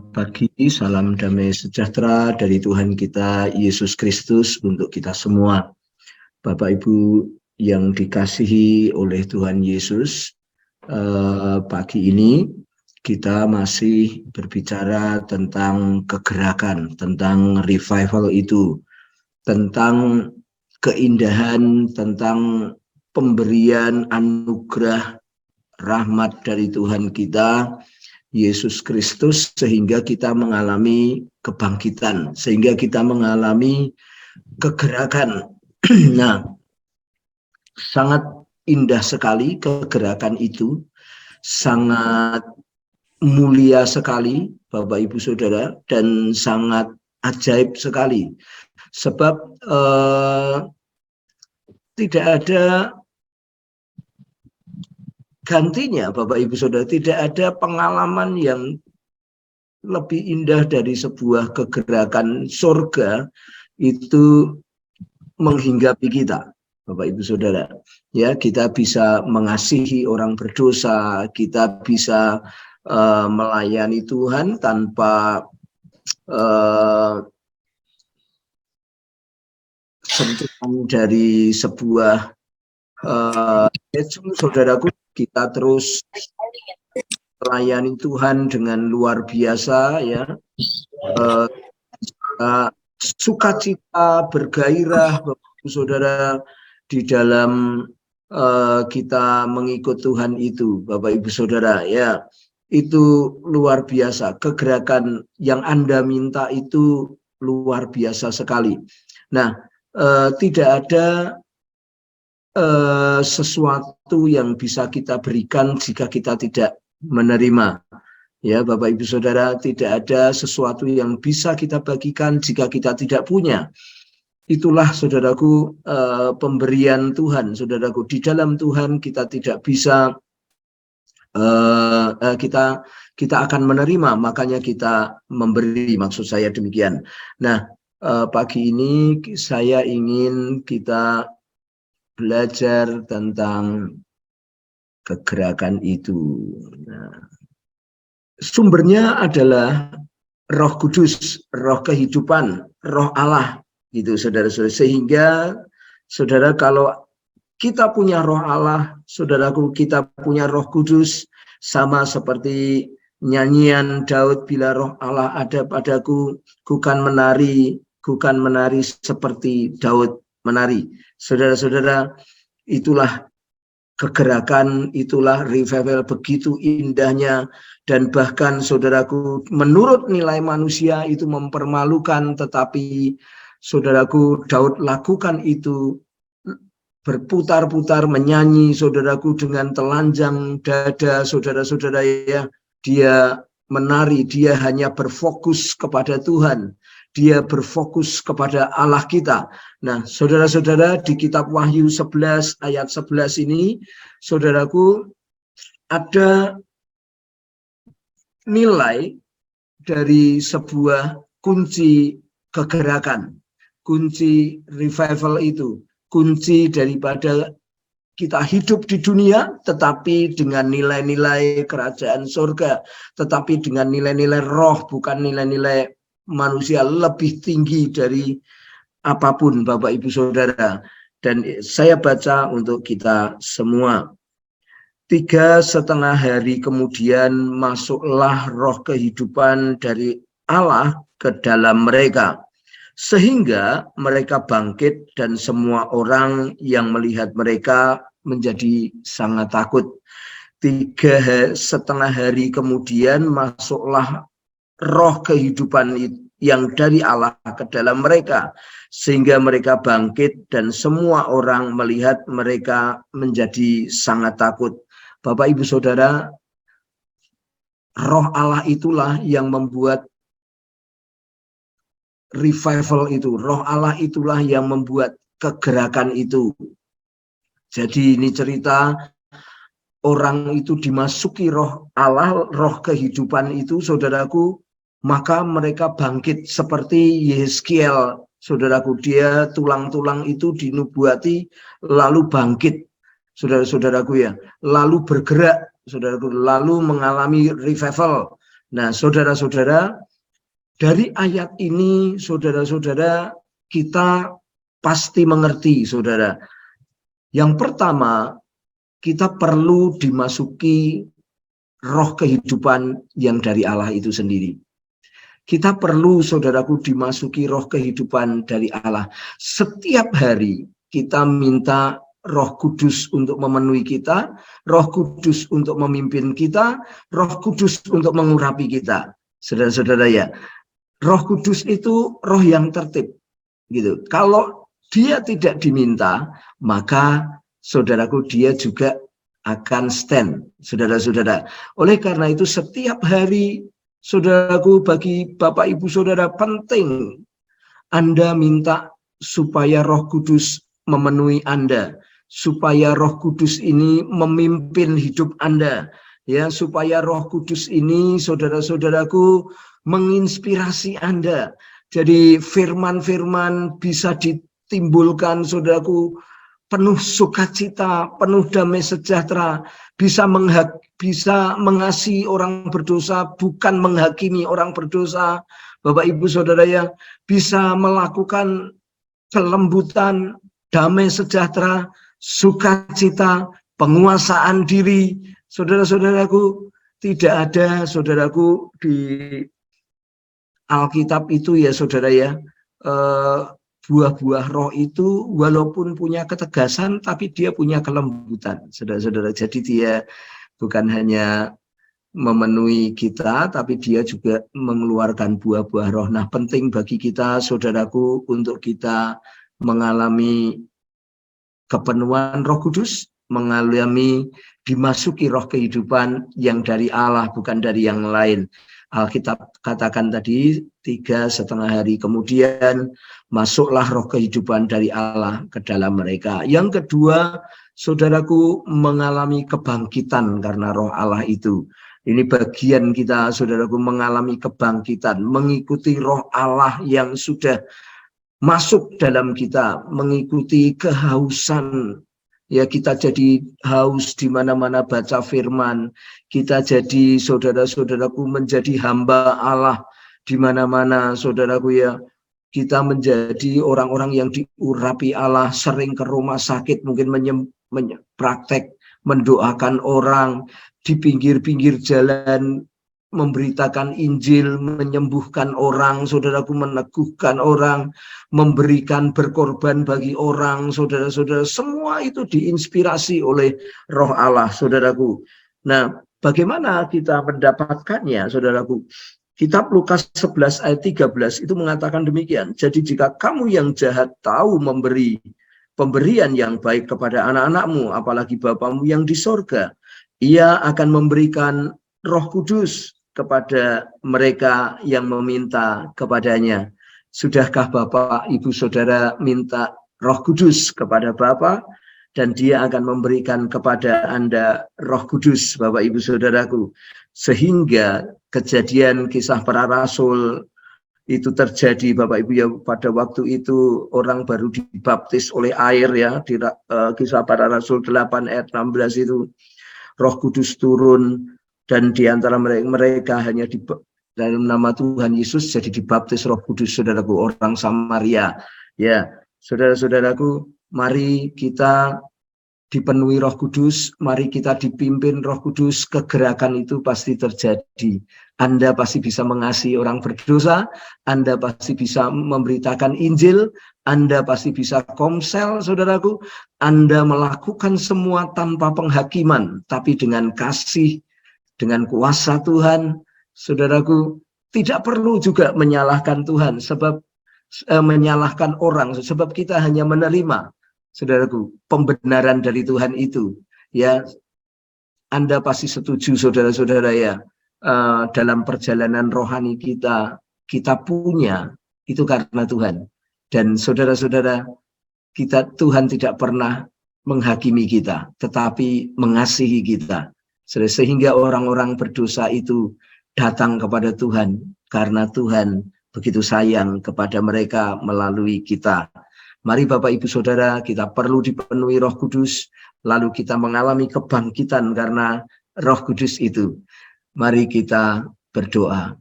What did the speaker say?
Selamat pagi, salam damai sejahtera dari Tuhan kita Yesus Kristus untuk kita semua. Bapak Ibu yang dikasihi oleh Tuhan Yesus, pagi ini kita masih berbicara tentang kegerakan, tentang revival itu, tentang keindahan, tentang pemberian anugerah rahmat dari Tuhan kita Yesus Kristus, sehingga kita mengalami kebangkitan, sehingga kita mengalami kegerakan. Nah, sangat indah sekali kegerakan itu, sangat mulia sekali Bapak Ibu Saudara, dan sangat ajaib sekali. Sebab tidak ada gantinya Bapak Ibu Saudara, tidak ada pengalaman yang lebih indah dari sebuah kegerakan surga itu menghinggapi kita Bapak Ibu Saudara. Ya, kita bisa mengasihi orang berdosa, kita bisa melayani Tuhan tanpa sentuhan dari sebuah saudaraku, kita terus melayani Tuhan dengan luar biasa, ya, sukacita, bergairah Bapak Ibu Saudara di dalam kita mengikut Tuhan itu Bapak Ibu Saudara, ya, itu luar biasa. Kegerakan yang Anda minta itu luar biasa sekali. Nah, tidak ada sesuatu yang bisa kita berikan jika kita tidak menerima. Ya, Bapak Ibu Saudara, tidak ada sesuatu yang bisa kita bagikan jika kita tidak punya. Itulah saudaraku pemberian Tuhan, saudaraku. Di dalam Tuhan kita tidak bisa, kita akan menerima, makanya kita memberi, maksud saya demikian. Nah, pagi ini saya ingin kita belajar tentang kegerakan itu. Nah, sumbernya adalah Roh Kudus, Roh kehidupan, Roh Allah, gitu saudara-saudara. Sehingga saudara, kalau kita punya Roh Allah, saudaraku, kita punya Roh Kudus, sama seperti nyanyian Daud, bila Roh Allah ada padaku, kukan menari seperti Daud menari. Saudara-saudara, itulah kegerakan, itulah revival, begitu indahnya. Dan bahkan saudaraku, menurut nilai manusia itu mempermalukan, tetapi saudaraku, Daud lakukan itu, berputar-putar menyanyi, saudaraku, dengan telanjang dada, saudara-saudara, ya, dia menari, dia hanya berfokus kepada Tuhan, dia berfokus kepada Allah kita. Nah, saudara-saudara, di kitab Wahyu 11 ayat 11 ini, saudaraku, ada nilai dari sebuah kunci kegerakan, kunci revival itu, kunci daripada kita hidup di dunia, tetapi dengan nilai-nilai kerajaan surga, tetapi dengan nilai-nilai roh, bukan nilai-nilai manusia, lebih tinggi dari apapun Bapak Ibu Saudara. Dan saya baca untuk kita semua. 3,5 hari kemudian masuklah roh kehidupan dari Allah ke dalam mereka, sehingga mereka bangkit, dan semua orang yang melihat mereka menjadi sangat takut. 3,5 hari kemudian masuklah roh kehidupan yang dari Allah ke dalam mereka, sehingga mereka bangkit, dan semua orang melihat mereka menjadi sangat takut. Bapak Ibu Saudara, roh Allah itulah yang membuat revival itu, roh Allah itulah yang membuat kegerakan itu. Jadi ini cerita orang itu dimasuki roh Allah, roh kehidupan itu, saudaraku, maka mereka bangkit seperti Yeskiel, saudaraku, dia tulang-tulang itu dinubuati lalu bangkit, saudara-saudaraku, ya, lalu bergerak, saudaraku, lalu mengalami revival. Nah, saudara-saudara, dari ayat ini, saudara-saudara, kita pasti mengerti, saudara. Yang pertama, kita perlu dimasuki roh kehidupan yang dari Allah itu sendiri. Kita perlu, saudaraku, dimasuki roh kehidupan dari Allah. Setiap hari kita minta Roh Kudus untuk memenuhi kita, Roh Kudus untuk memimpin kita, Roh Kudus untuk mengurapi kita. Saudara-saudara ya, Roh Kudus itu roh yang tertib, gitu. Kalau dia tidak diminta, maka saudaraku dia juga akan stand, saudara-saudara. Oleh karena itu setiap hari, saudaraku, bagi Bapak Ibu Saudara penting Anda minta supaya Roh Kudus memenuhi Anda, supaya Roh Kudus ini memimpin hidup Anda, ya, supaya Roh Kudus ini, saudara-saudaraku, menginspirasi Anda. Jadi firman-firman bisa ditimbulkan, saudaraku, penuh sukacita, penuh damai sejahtera, bisa mengasihi orang berdosa, bukan menghakimi orang berdosa. Bapak Ibu Saudara ya, bisa melakukan kelembutan, damai sejahtera, sukacita, penguasaan diri. Saudara-saudaraku, tidak ada, saudaraku, di Alkitab itu ya saudara ya, buah-buah roh itu walaupun punya ketegasan, tapi dia punya kelembutan, saudara-saudara. Jadi dia bukan hanya memenuhi kita, tapi dia juga mengeluarkan buah-buah roh. Nah, penting bagi kita, saudaraku, untuk kita mengalami kepenuhan Roh Kudus, mengalami dimasuki roh kehidupan yang dari Allah, bukan dari yang lain. Alkitab katakan tadi 3,5 hari kemudian masuklah roh kehidupan dari Allah ke dalam mereka. Yang kedua, saudaraku, mengalami kebangkitan karena roh Allah itu. Ini bagian kita, saudaraku, mengalami kebangkitan, mengikuti roh Allah yang sudah masuk dalam kita, mengikuti kehausan. Ya, kita jadi haus di mana-mana baca firman. Kita jadi, saudara-saudaraku, menjadi hamba Allah di mana-mana, saudaraku ya. Kita menjadi orang-orang yang diurapi Allah, sering ke rumah sakit, mungkin praktek mendoakan orang di pinggir-pinggir jalan, memberitakan Injil, menyembuhkan orang, saudaraku, meneguhkan orang, memberikan berkorban bagi orang, saudara-saudara, semua itu diinspirasi oleh roh Allah, saudaraku. Nah, bagaimana kita mendapatkannya, saudaraku? Kitab Lukas 11 ayat 13 itu mengatakan demikian. Jadi jika kamu yang jahat tahu memberi pemberian yang baik kepada anak-anakmu, apalagi Bapamu yang di sorga, Ia akan memberikan Roh Kudus kepada mereka yang meminta kepadanya. Sudahkah Bapak, Ibu, Saudara minta Roh Kudus kepada Bapa? Dan Dia akan memberikan kepada Anda Roh Kudus, Bapak, Ibu, Saudaraku. Sehingga kejadian kisah para rasul itu terjadi, Bapak Ibu ya, pada waktu itu orang baru dibaptis oleh air ya, di kisah para rasul 8 ayat 16 itu Roh Kudus turun dan di antara mereka hanya dalam nama Tuhan Yesus jadi dibaptis Roh Kudus, saudaraku, orang Samaria. Ya, saudara-saudaraku, mari kita dipenuhi Roh Kudus, mari kita dipimpin Roh Kudus, kegerakan itu pasti terjadi. Anda pasti bisa mengasihi orang berdosa, Anda pasti bisa memberitakan Injil, Anda pasti bisa komsel, saudaraku, Anda melakukan semua tanpa penghakiman, tapi dengan kasih, dengan kuasa Tuhan, saudaraku, tidak perlu juga menyalahkan Tuhan, sebab menyalahkan orang, sebab kita hanya menerima, saudaraku, pembenaran dari Tuhan itu. Ya, Anda pasti setuju, saudara-saudara ya, dalam perjalanan rohani kita punya itu karena Tuhan. Dan saudara-saudara, Tuhan tidak pernah menghakimi kita, tetapi mengasihi kita. Sehingga orang-orang berdosa itu datang kepada Tuhan karena Tuhan begitu sayang kepada mereka melalui kita. Mari Bapak Ibu Saudara, kita perlu dipenuhi Roh Kudus, lalu kita mengalami kebangkitan karena Roh Kudus itu. Mari kita berdoa.